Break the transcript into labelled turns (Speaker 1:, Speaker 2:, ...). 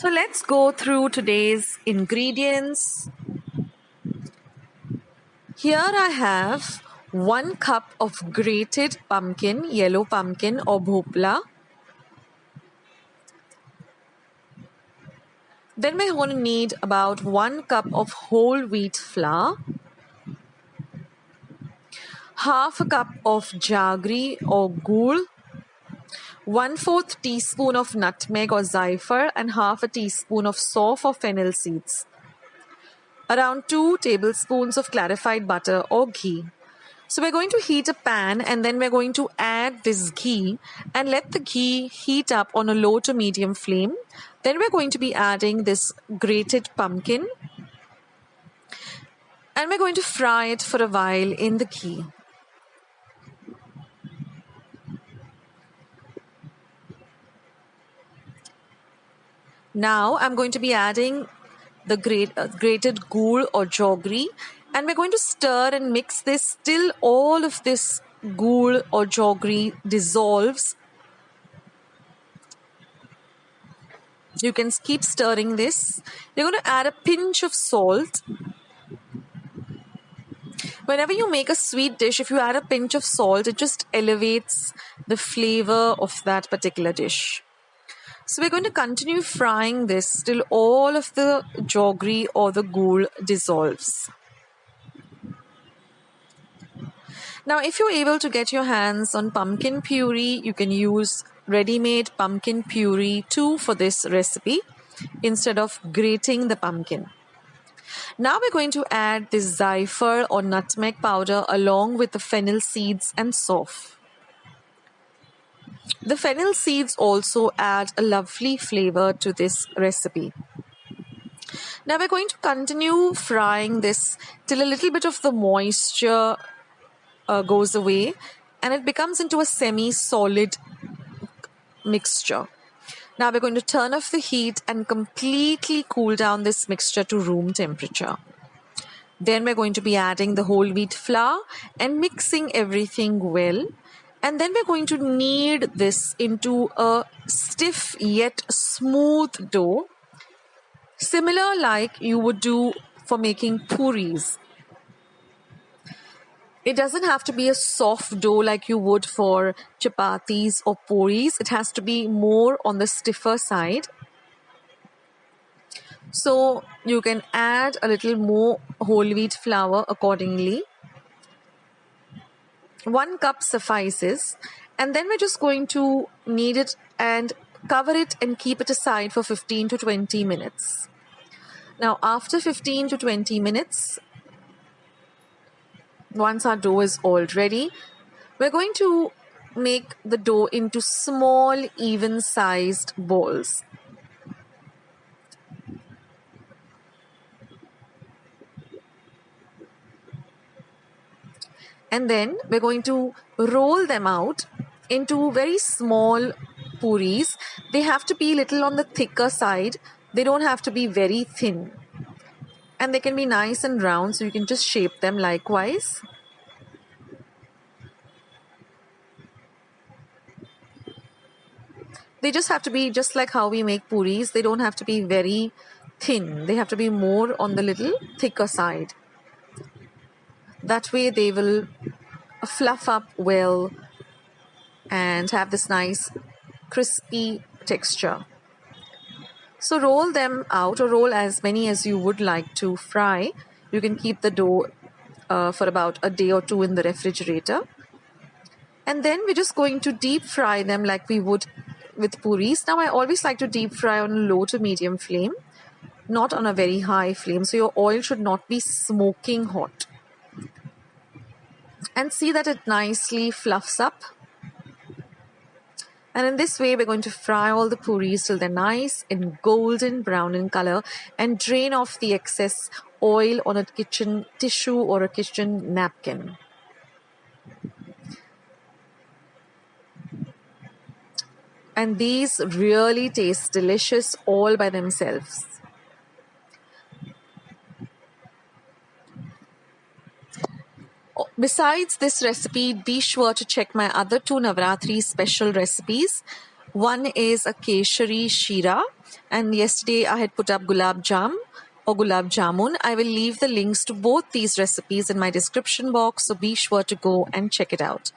Speaker 1: So let's go through today's ingredients. Here I have 1 cup of grated pumpkin, yellow pumpkin or bhopla. Then we're going to need about 1 cup of whole wheat flour, half a cup of jaggery or gur, 1/4 teaspoon of nutmeg or jaiphal, and half a teaspoon of saunf or fennel seeds. Around 2 tablespoons of clarified butter or ghee. So we're going to heat a pan and then we're going to add this ghee and let the ghee heat up on a low to medium flame. Then we're going to be adding this grated pumpkin and we're going to fry it for a while in the ghee. Now I'm going to be adding the grated gur or jaggery, and we're going to stir and mix this till all of this gur or jaggery dissolves. You can keep stirring this. You're going to add a pinch of salt. Whenever you make a sweet dish, if you add a pinch of salt, it just elevates the flavor of that particular dish. So we're going to continue frying this till all of the jaggery or the gur dissolves. Now, if you're able to get your hands on pumpkin puree, you can use ready-made pumpkin puree too for this recipe instead of grating the pumpkin. Now we're going to add this jaiphal or nutmeg powder along with the fennel seeds and saunf. The fennel seeds also add a lovely flavor to this recipe. Now we're going to continue frying this till a little bit of the moisture goes away and it becomes into a semi-solid mixture. Now we're going to turn off the heat and completely cool down this mixture to room temperature. Then we're going to be adding the whole wheat flour and mixing everything well. And then we're going to knead this into a stiff yet smooth dough, similar like you would do for making puris. It doesn't have to be a soft dough like you would for chapatis or puris. It has to be more on the stiffer side. So you can add a little more whole wheat flour accordingly. 1 cup suffices, and then we're just going to knead it and cover it and keep it aside for 15 to 20 minutes. Now after 15 to 20 minutes, once our dough is all ready, we're going to make the dough into small even sized balls. And then we're going to roll them out into very small puris. They have to be a little on the thicker side. They don't have to be very thin. And they can be nice and round, so you can just shape them likewise. They just have to be just like how we make puris. They don't have to be very thin. They have to be more on the little thicker side. That way they will fluff up well and have this nice crispy texture. So roll them out, or roll as many as you would like to fry. You can keep the dough for about a day or two in the refrigerator. And then we're just going to deep fry them like we would with puris. Now I always like to deep fry on a low to medium flame, not on a very high flame. So your oil should not be smoking hot. And see that it nicely fluffs up. And in this way, we're going to fry all the puris till they're nice and golden brown in color and drain off the excess oil on a kitchen tissue or a kitchen napkin. And these really taste delicious all by themselves. Besides this recipe, be sure to check my other 2 Navratri special recipes. One is a Keshari Shira And yesterday I had put up gulab jam or gulab jamun. I will leave the links to both these recipes in my description box, so be sure to go and check it out.